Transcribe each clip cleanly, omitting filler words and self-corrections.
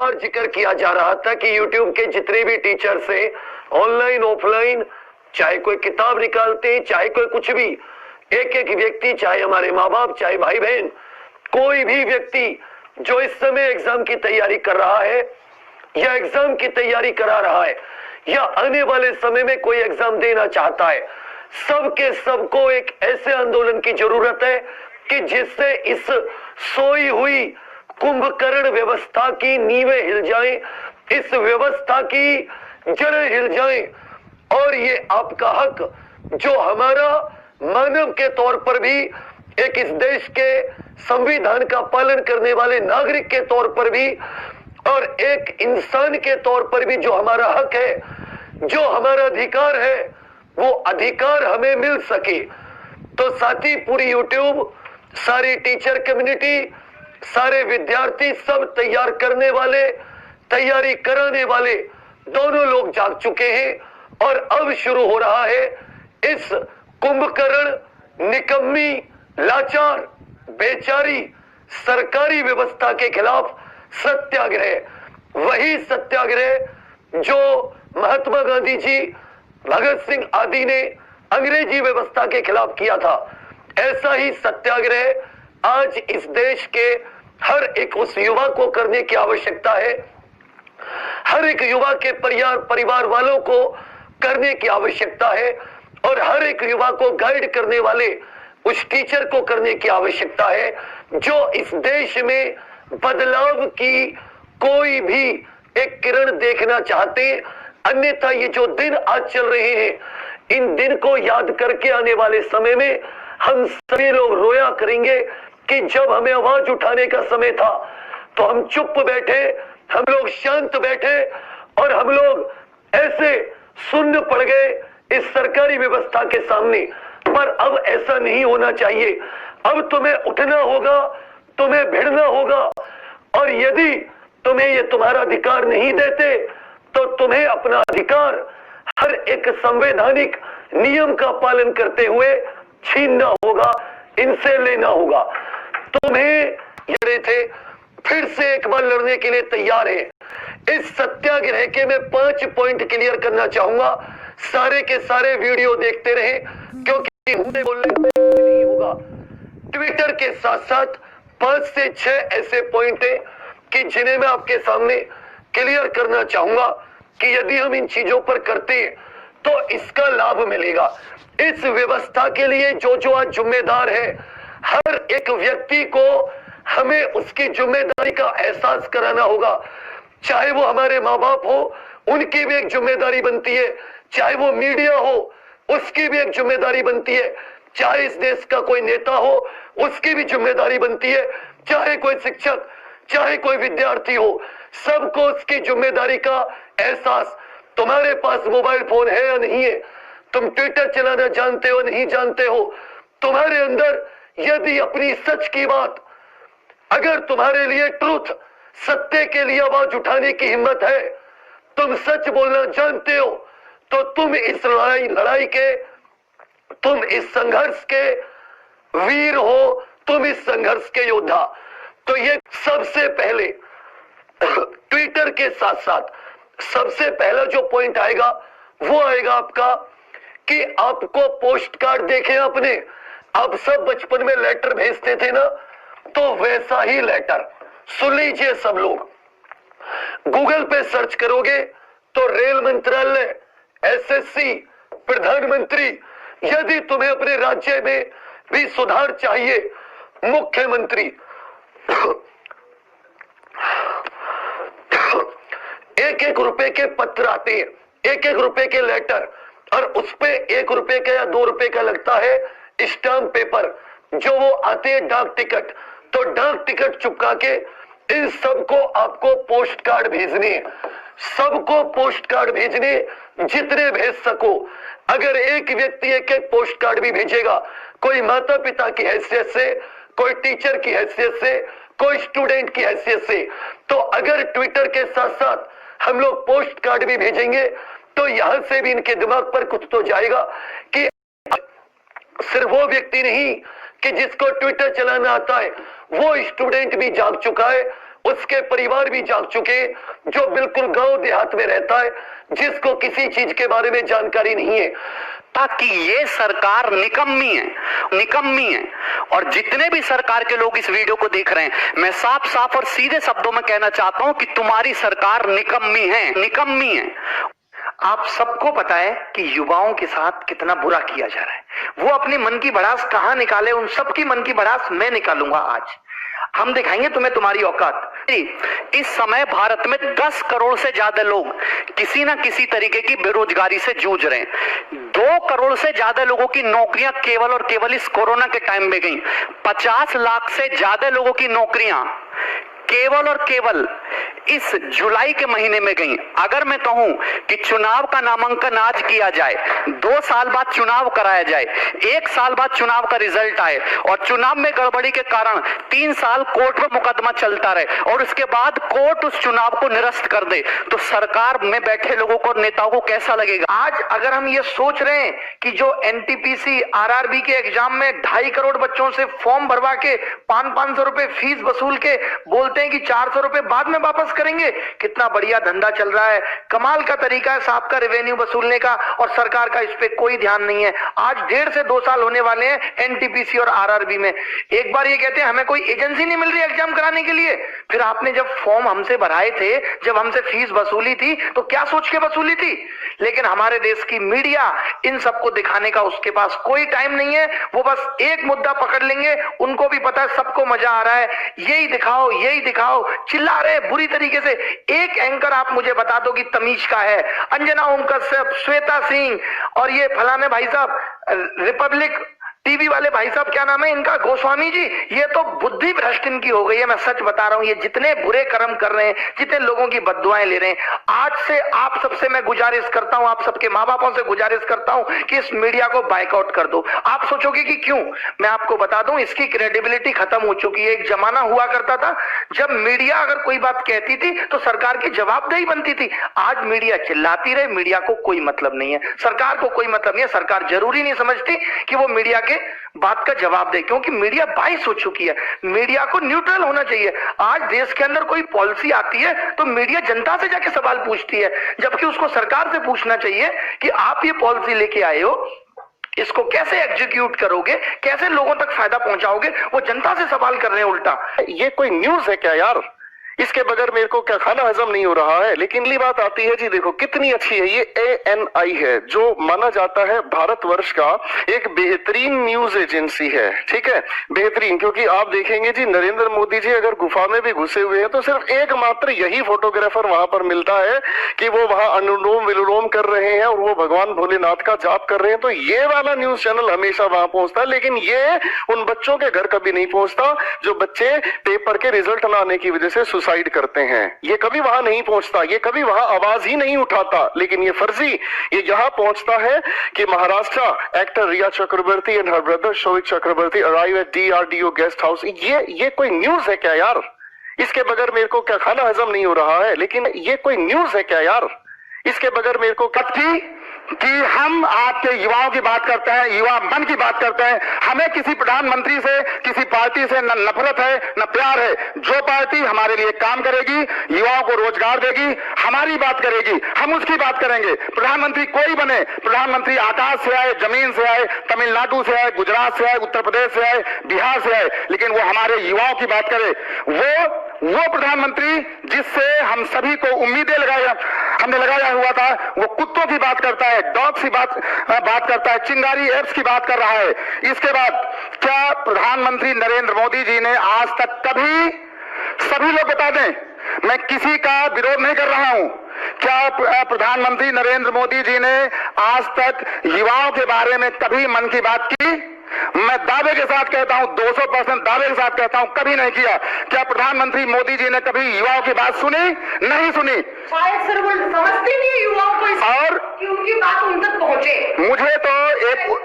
और जिक्र किया जा रहा था कि YouTube के जितने भी टीचर्स हैं, ऑनलाइन ऑफलाइन, चाहे कोई किताब निकालते हैं, चाहे कोई कुछ भी, एक एक व्यक्ति, चाहे हमारे माँ बाप, चाहे भाई बहन, कोई भी व्यक्ति जो इस समय एग्जाम की तैयारी कर रहा है या एग्जाम की तैयारी करा रहा है या आने वाले समय में कोई एग्जाम देना चाहता है, सबके सबको एक ऐसे आंदोलन की जरूरत है कि जिससे इस सोई हुई कुंभकर्ण व्यवस्था की नींवें हिल जाएं, इस व्यवस्था की जड़ें हिल जाएं और ये आपका हक जो हमारा मानव के तौर पर भी, एक इस देश के संविधान का पालन करने वाले नागरिक के तौर पर भी और एक इंसान के तौर पर भी जो हमारा हक है, जो हमारा अधिकार है, वो अधिकार हमें मिल सके। तो साथी पूरी YouTube, सारी टीचर कम्युनिटी, सारे विद्यार्थी, सब तैयार करने वाले, तैयारी कराने वाले दोनों लोग जाग चुके हैं और अब शुरू हो रहा है इस कुंभकर्ण, निकम्मी, लाचार, बेचारी सरकारी व्यवस्था के खिलाफ सत्याग्रह। वही सत्याग्रह जो महात्मा गांधी जी, भगत सिंह आदि ने अंग्रेजी व्यवस्था के खिलाफ किया था, ऐसा ही सत्याग्रह आज इस देश के हर एक उस युवा को करने की आवश्यकता है। हर एक युवा के परिवार वालों को करने की आवश्यकता है और हर एक युवा को गाइड करने वाले उस टीचर को करने की आवश्यकता है जो इस देश में बदलाव की कोई भी एक किरण देखना चाहते। अन्यथा ये जो दिन आज चल रहे हैं, इन दिन को याद करके आने वाले समय में हम सभी लोग रोया करेंगे कि जब हमें आवाज उठाने का समय था तो हम चुप बैठे, हम लोग शांत बैठे और हम लोग ऐसे सुन्न पड़ गए इस सरकारी व्यवस्था के सामने। पर अब ऐसा नहीं होना चाहिए। अब तुम्हें उठना होगा, तुम्हें भिड़ना होगा और यदि तुम्हें ये तुम्हारा अधिकार नहीं देते तो तुम्हें अपना अधिकार हर एक संवैधानिक नियम का पालन करते हुए छीनना होगा, इनसे लेना होगा। तुम्हें लड़े थे, फिर से एक बार लड़ने के लिए तैयार है। इस सत्याग्रह के मैं 5 पॉइंट क्लियर करना चाहूंगा। सारे के सारे वीडियो देखते रहे क्योंकि मुझे बोलने नहीं होगा। ट्विटर के साथ साथ 5 से 6 ऐसे पॉइंट हैं कि जिन्हें मैं आपके सामने क्लियर करना चाहूंगा कि यदि हम इन चीजों पर करते हैं तो इसका लाभ मिलेगा। इस व्यवस्था के लिए जो जो आज जिम्मेदार है, हर एक व्यक्ति को हमें उसकी जिम्मेदारी का एहसास कराना होगा। चाहे वो हमारे माँ बाप हो, उनकी भी एक जिम्मेदारी बनती है, चाहे वो मीडिया हो, उसकी भी एक जिम्मेदारी बनती है, चाहे इस देश का कोई नेता हो, उसकी भी जिम्मेदारी बनती है, चाहे कोई शिक्षक, चाहे कोई विद्यार्थी हो, सबको उसकी जिम्मेदारी का एहसास। तुम्हारे पास मोबाइल फोन है या नहीं है, तुम ट्विटर चलाना जानते हो नहीं जानते हो, तुम्हारे अंदर यदि अपनी सच की बात, अगर तुम्हारे लिए ट्रूथ, सत्य के लिए आवाज उठाने की हिम्मत है, तुम सच बोलना जानते हो, तो तुम इस लड़ाई के, तुम इस संघर्ष के वीर हो, तुम इस संघर्ष के योद्धा। तो ये सबसे पहले ट्विटर के साथ साथ सबसे पहला जो पॉइंट आएगा वो आएगा आपका कि आपको पोस्ट कार्ड देखे अपने, आप सब बचपन में लेटर भेजते थे ना, तो वैसा ही लेटर सुन लीजिए सब लोग। गूगल पे सर्च करोगे तो रेल मंत्रालय, एसएससी, प्रधानमंत्री, यदि तुम्हें अपने राज्य में भी सुधार चाहिए, मुख्यमंत्री, एक एक रुपए के पत्र आते हैं, एक एक रुपए के लेटर, और उस पे 1 रुपए का या 2 रुपए का लगता है स्टाम्प पेपर, जो वो आते हैं डाक टिकट। तो डाक टिकट चिपका के इन सबको आपको पोस्ट कार्ड भेजने, सबको पोस्ट कार्ड भेजने, जितने भेज सको। अगर एक व्यक्ति एक एक पोस्ट कार्ड भी भेजेगा, कोई माता पिता की हैसियत से, कोई टीचर की हैसियत से, कोई स्टूडेंट की हैसियत से, तो अगर ट्विटर के साथ साथ हम लोग पोस्ट कार्ड भी भेजेंगे तो यहां से भी इनके दिमाग पर कुछ तो जाएगा कि सिर्फ वो व्यक्ति नहीं कि जिसको ट्विटर चलाना आता है, वो स्टूडेंट भी जाग चुका है, उसके परिवार भी जाग चुके, जो बिल्कुल गांव देहात में रहता है, जिसको किसी चीज के बारे में जानकारी नहीं है, ताकि ये सरकार निकम्मी है। और जितने भी सरकार के लोग इस वीडियो को देख रहे हैं, मैं साफ साफ और सीधे शब्दों में कहना चाहता हूं कि तुम्हारी सरकार निकम्मी है। आप सबको पता है कि युवाओं के साथ कितना बुरा किया जा रहा है। वो अपनी मन की भड़ास कहां निकाले, उन सबकी मन की भड़ास मैं निकालूंगा। आज हम दिखाएंगे तुम्हें तुम्हारी औकात। इस समय भारत में 10 करोड़ से ज्यादा लोग किसी ना किसी तरीके की बेरोजगारी से जूझ रहे हैं। 2 करोड़ से ज्यादा लोगों की नौकरियां केवल और केवल इस कोरोना के टाइम में गई। 50 लाख से ज्यादा लोगों की नौकरियां केवल और केवल इस जुलाई के महीने में गई। अगर मैं कहूं कि चुनाव का नामांकन आज किया जाए, 2 साल बाद चुनाव कराया जाए, 1 साल बाद चुनाव का रिजल्ट आए और चुनाव में गड़बड़ी के कारण 3 साल कोर्ट में मुकदमा चलता रहे और उसके बाद कोर्ट उस चुनाव को निरस्त कर दे, तो सरकार में बैठे लोगों को, नेताओं को कैसा लगेगा? आज अगर हम ये सोच रहे हैं कि जो एनटीपीसी आरआरबी के एग्जाम में 2.5 करोड़ बच्चों से फॉर्म भरवा के 500 रुपए फीस वसूल के बोलते हैं कि 400 रुपए बाद में वापस करेंगे, कितना बढ़िया धंधा चल रहा है। कमाल का तरीका है साहब का रेवेन्यू वसूलने का, और सरकार का इस पे कोई ध्यान नहीं है। आज 1.5 से 2 साल होने वाले हैं एनटीपीसी और आरआरबी में। एक बार ये कहते हैं हमें कोई एजेंसी नहीं मिल रही एग्जाम कराने के लिए। फिर आपने जब फॉर्म हमसे भराए थे, जब हमसे फीस वसूली थी, तो क्या सोच के वसूली थी? लेकिन हमारे देश की मीडिया इन सबको दिखाने का उसके पास कोई टाइम नहीं है। वो बस एक मुद्दा पकड़ लेंगे, उनको भी पता है सबको मजा आ रहा है, यही दिखाओ, चिल्ला रहे बुरी तरीके से। एक एंकर आप मुझे बता दो कि तमीज का है, अंजना ओम कश्यप, श्वेता सिंह और ये फलाने भाई साहब रिपब्लिक टीवी वाले भाई साहब, क्या नाम है इनका, गोस्वामी जी, ये तो बुद्धि भ्रष्ट इनकी हो गई है। मैं सच बता रहा हूं, ये जितने बुरे कर्म कर रहे हैं, जितने लोगों की बद्दुआएं ले रहे हैं, आज से आप सबसे मैं गुजारिश करता हूं, आप सबके माँ बापों से गुजारिश करता हूं कि इस मीडिया को बाइकआउट कर दो। आप सोचोगे कि क्यों? मैं आपको बता दूं, इसकी क्रेडिबिलिटी खत्म हो चुकी है। एक जमाना हुआ करता था जब मीडिया अगर कोई बात कहती थी तो सरकार की जवाबदेही बनती थी। आज मीडिया चिल्लाती रहे, मीडिया को कोई मतलब नहीं है, सरकार को कोई मतलब नहीं है। सरकार जरूरी नहीं समझती कि वो मीडिया के बात का जवाब दे, क्योंकि मीडिया बाइस हो चुकी है। मीडिया को न्यूट्रल होना चाहिए। आज देश के अंदर कोई पॉलिसी आती है तो मीडिया जनता से जाके सवाल पूछती है, जबकि उसको सरकार से पूछना चाहिए कि आप ये पॉलिसी लेके आए हो, इसको कैसे एग्जीक्यूट करोगे, कैसे लोगों तक फायदा पहुंचाओगे। वो जनता से सवाल कर रहे हैं उल्टा। ये कोई न्यूज है क्या यार? इसके बगैर मेरे को क्या खाना हजम नहीं हो रहा है। लेकिन अगली बात आती है जी, देखो कितनी अच्छी है ये ANI है, जो माना जाता है भारतवर्ष का एक बेहतरीन न्यूज एजेंसी है। ठीक है, बेहतरीन, क्योंकि आप देखेंगे जी नरेंद्र मोदी जी अगर गुफा में भी घुसे हुए हैं तो सिर्फ एकमात्र यही फोटोग्राफर वहां पर मिलता है कि वो वहां अनुलोम विलोम कर रहे हैं और वो भगवान भोलेनाथ का जाप कर रहे हैं, तो ये वाला न्यूज चैनल हमेशा वहां पहुंचता है। लेकिन ये उन बच्चों के घर कभी नहीं पहुंचता जो बच्चे पेपर के रिजल्ट न आने की वजह से सुसाइड करते हैं। ये कभी वहां नहीं पहुंचता, ये कभी वहां आवाज ही नहीं उठाता। लेकिन ये फर्जी ये यहां पहुंचता है कि Maharashtra actor Rhea Chakraborty and her brother Showik Chakraborty arrive at DRDO guest house. ये कोई न्यूज है क्या यार? इसके बगैर मेरे को क्या खाना हजम नहीं हो रहा है। लेकिन ये कोई न्यूज है क्या यार? इसके बगैर मेरे को कि हम आपके युवाओं की बात करते हैं, युवा मन की बात करते हैं। हमें किसी प्रधानमंत्री से, किसी पार्टी से न नफरत है न प्यार है। जो पार्टी हमारे लिए काम करेगी, युवाओं को रोजगार देगी, हमारी बात करेगी, हम उसकी बात करेंगे। प्रधानमंत्री कोई बने, प्रधानमंत्री आकाश से आए, जमीन से आए, तमिलनाडु से आए, गुजरात से आए, उत्तर प्रदेश से आए, बिहार से आए, लेकिन वो हमारे युवाओं की बात करे। वो प्रधानमंत्री जिससे हम सभी को उम्मीदें हमने लगाया हुआ था, वो कुत्तों की बात करता है, डॉग की बात करता है, चिंगारी एप्स की बात कर रहा है। इसके बाद क्या प्रधानमंत्री नरेंद्र मोदी जी ने आज तक कभी, सभी लोग बता दें, मैं किसी का विरोध नहीं कर रहा हूं, क्या प्रधानमंत्री नरेंद्र मोदी जी ने आज तक युवाओं के बारे में कभी मन की बात की? मैं दावे के साथ कहता हूं, 200% दावे के साथ कहता हूं, कभी नहीं किया। क्या प्रधानमंत्री मोदी जी ने कभी युवाओं की बात सुनी? नहीं सुनी। शायद सर वो समझते नहीं युवाओं को और कि उनकी बात उन तक पहुंचे।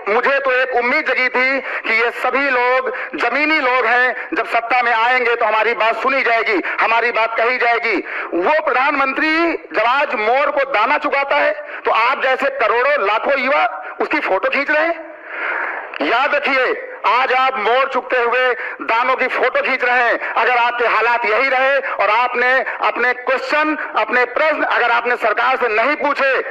मुझे तो एक उम्मीद जगी थी कि ये सभी लोग जमीनी लोग हैं, जब सत्ता में आएंगे तो हमारी बात सुनी जाएगी, हमारी बात कही जाएगी। वो प्रधानमंत्री जब आज मोर को दाना चुकाता है तो आप जैसे करोड़ों लाखों युवा उसकी फोटो खींच रहे हैं। याद रखिए, आज आप मोड़ चुकते हुए दानों की फोटो खींच रहे हैं। अगर आपके हालात यही रहे और आपने अपने क्वेश्चन, अपने प्रश्न अगर आपने सरकार से नहीं पूछे,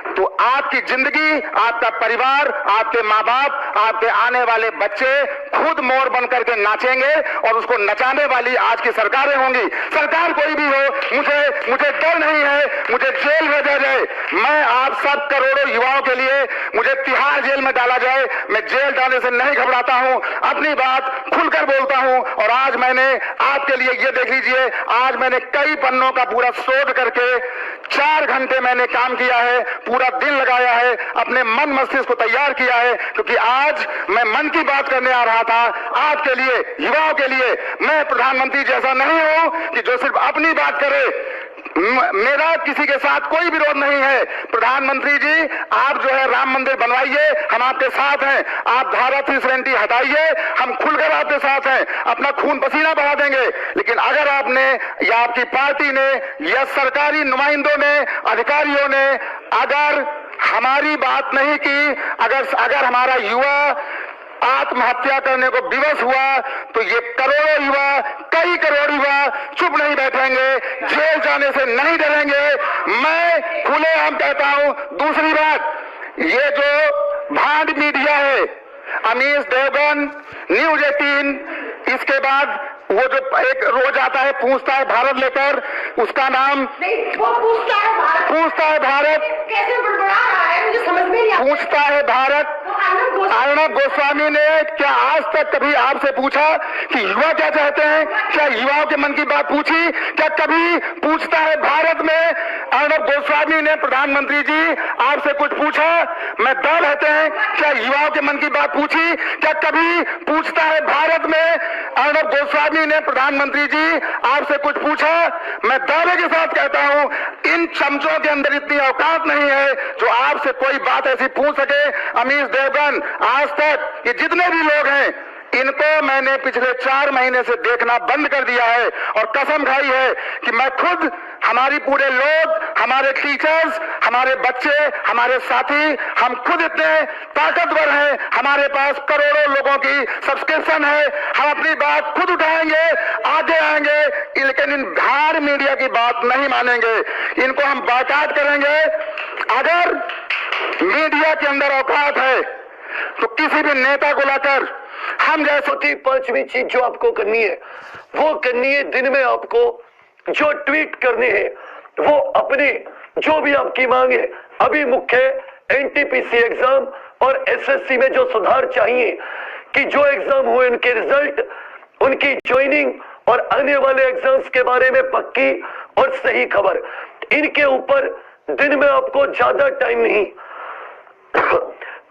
तो आपकी जिंदगी, आपका परिवार, आपके माँ बाप, आपके आने वाले बच्चे खुद मोर बन करके नाचेंगे और उसको नचाने वाली आज की सरकारें होंगी। सरकार कोई भी हो, मुझे डर नहीं है, मुझे जेल भेजा जाए, मैं आप सब करोड़ों युवाओं के लिए मुझे तिहाड़ जेल में डाला जाए, मैं जेल जाने से नहीं घबराता हूं, अपनी बात खुलकर बोलता हूं। और आज मैंने आपके लिए ये देख लीजिए, आज मैंने कई पन्नों का पूरा शोध करके 4 घंटे मैंने काम किया है, पूरा दिन लगाया है, अपने मन मस्तिष्क को तैयार किया है, क्योंकि आज मैं मन की बात करने आ रहा था आपके लिए, युवाओं के लिए। मैं प्रधानमंत्री जैसा नहीं हूं कि जो सिर्फ अपनी बात करे। मेरा किसी के साथ कोई विरोध नहीं है। प्रधानमंत्री जी, आप जो है राम मंदिर बनवाइए, हम आपके साथ हैं। आप धारा 370 हटाइए, हम खुलकर आपके साथ हैं, अपना खून पसीना बहा देंगे। लेकिन अगर आपने या आपकी पार्टी ने या सरकारी नुमाइंदों ने, अधिकारियों ने अगर हमारी बात नहीं की, अगर हमारा युवा आत्महत्या करने को विवश हुआ, तो ये करोड़ों युवा, कई करोड़ युवा चुप नहीं बैठेंगे, जेल जाने से नहीं डरेंगे। मैं खुलेआम कहता हूं। दूसरी बात, ये जो भांड मीडिया है, अमीश देवगन, न्यूज 18, इसके बाद वो जो एक रोज आता है पूछता है भारत लेकर, उसका नाम नहीं, वो पूछता है भारत कैसे बड़बड़ा रहा है, मुझे समझ में नहीं आता। पूछता है भारत। अर्णब गोस्वामी ने क्या आज तक कभी आपसे पूछा कि युवा क्या चाहते हैं? क्या युवाओं के मन की बात पूछी? क्या कभी पूछता है भारत में अर्णब गोस्वामी ने प्रधानमंत्री जी आपसे कुछ पूछा? मैं दल रहते हैं, क्या युवाओं के मन की बात पूछी? क्या कभी पूछता है भारत में अर्णब गोस्वामी ने प्रधानमंत्री जी आपसे कुछ पूछा? मैं दावे के साथ कहता हूं, इन चमचों के अंदर इतनी औकात नहीं है जो आपसे कोई बात ऐसी पूछ सके। अमीश देवगन, आज तक ये जितने भी लोग हैं, इनको मैंने पिछले 4 महीने से देखना बंद कर दिया है और कसम खाई है कि मैं खुद, हमारी पूरे लोग, हमारे टीचर्स, हमारे बच्चे, हमारे साथी, हम खुद इतने ताकतवर हैं, हमारे पास करोड़ों लोगों की सब्सक्रिप्शन है, हम अपनी बात खुद उठाएंगे, आगे आएंगे, लेकिन इन भाड़ मीडिया की बात नहीं मानेंगे, इनको हम बाकायदा करेंगे। अगर मीडिया के अंदर औकात है तो किसी भी नेता को लाकर हम जैसे 5वीं चीज जो आपको करनी है, वो करनी है दिन में आपको जो ट्वीट करने हैं, वो अपने जो भी आपकी मांग है, अभी मुख्य एनटीपीसी एग्जाम और एसएससी में जो सुधार चाहिए, कि जो एग्जाम हुए उनके रिजल्ट, उनकी ज्वाइनिंग और आने वाले एग्जाम्स के बारे में पक्की और सही खबर, इनके ऊपर दिन में आपको ज्यादा टाइम नहीं,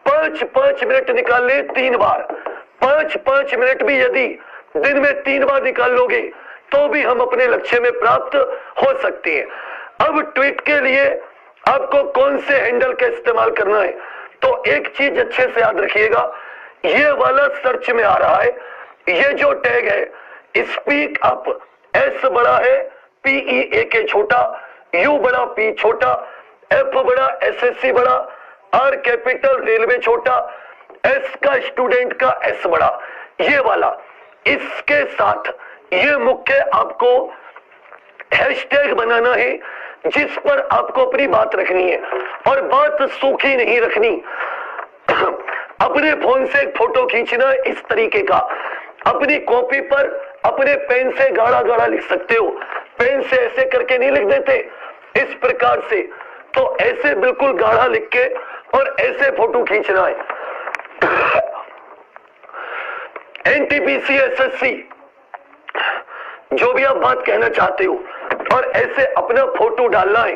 5-5 मिनट निकाल ले 3 बार, 5-5 मिनट भी यदि दिन में 3 बार निकाल लोगे तो भी हम अपने लक्ष्य में प्राप्त हो सकते हैं। अब ट्वीट के लिए आपको कौन से हैंडल का इस्तेमाल करना है, तो एक चीज अच्छे से याद रखिएगा, ये वाला सर्च में आ रहा है, ये जो टैग है स्पीक अप, एस बड़ा है, PEAK छोटा, U बड़ा, P छोटा, F बड़ा, SSC बड़ा, R कैपिटल रेलवे छोटा, S का स्टूडेंट का S बड़ा, ये वाला, इसके साथ ये मुख्य आपको हैशटैग बनाना है जिस पर आपको अपनी बात रखनी है, और बात सूखी नहीं रखनी। अपने फोन से एक फोटो खींचना इस तरीके का, अपनी कॉपी पर अपने पेन से गाढ़ा गाढ़ा लिख सकते हो, पेन से ऐसे करके नहीं लिख देते, इस प्रकार से, तो ऐसे बिल्कुल गाढ़ा लिख के और ऐसे फोटो खींचना है। एनटीपीसी एसएससी जो भी आप बात कहना चाहते हो, और ऐसे अपना फोटो डालना है।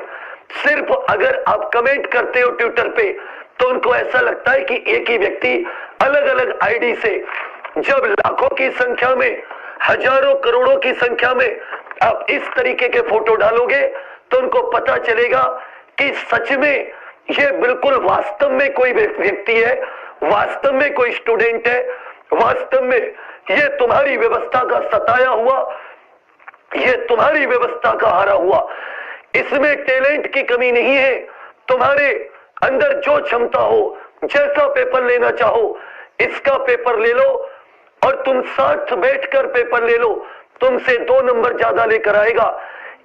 सिर्फ अगर आप कमेंट करते हो ट्विटर पे तो उनको ऐसा लगता है कि एक ही व्यक्ति अलग अलग आईडी से, जब लाखों की संख्या में, हजारों करोड़ों की संख्या में आप इस तरीके के फोटो डालोगे तो उनको पता चलेगा कि सच में ये बिल्कुल वास्तव में कोई व्यक्ति है, वास्तव में कोई स्टूडेंट है, वास्तव में ये तुम्हारी व्यवस्था का सताया हुआ, ये तुम्हारी व्यवस्था का हारा हुआ, इसमें टैलेंट की कमी नहीं है। तुम्हारे अंदर जो क्षमता हो, जैसा पेपर लेना चाहो, इसका पेपर ले लो और तुम साथ बैठकर पेपर ले लो, तुमसे 2 नंबर ज्यादा लेकर आएगा।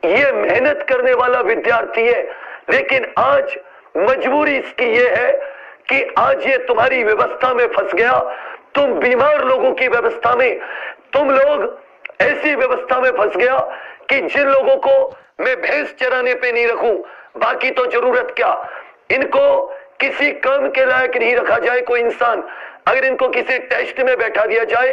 ये मेहनत करने वाला विद्यार्थी है, लेकिन आज मजबूरी इसकी ये है कि आज ये तुम्हारी व्यवस्था में फंस गया। तुम बीमार लोगों की व्यवस्था में, तुम लोग ऐसी व्यवस्था में फंस गया कि जिन लोगों को मैं भैंस चराने पे नहीं रखूं, बाकी तो जरूरत क्या, इनको किसी काम के लायक नहीं रखा जाए। कोई इंसान अगर इनको किसी टेस्ट में बैठा दिया जाए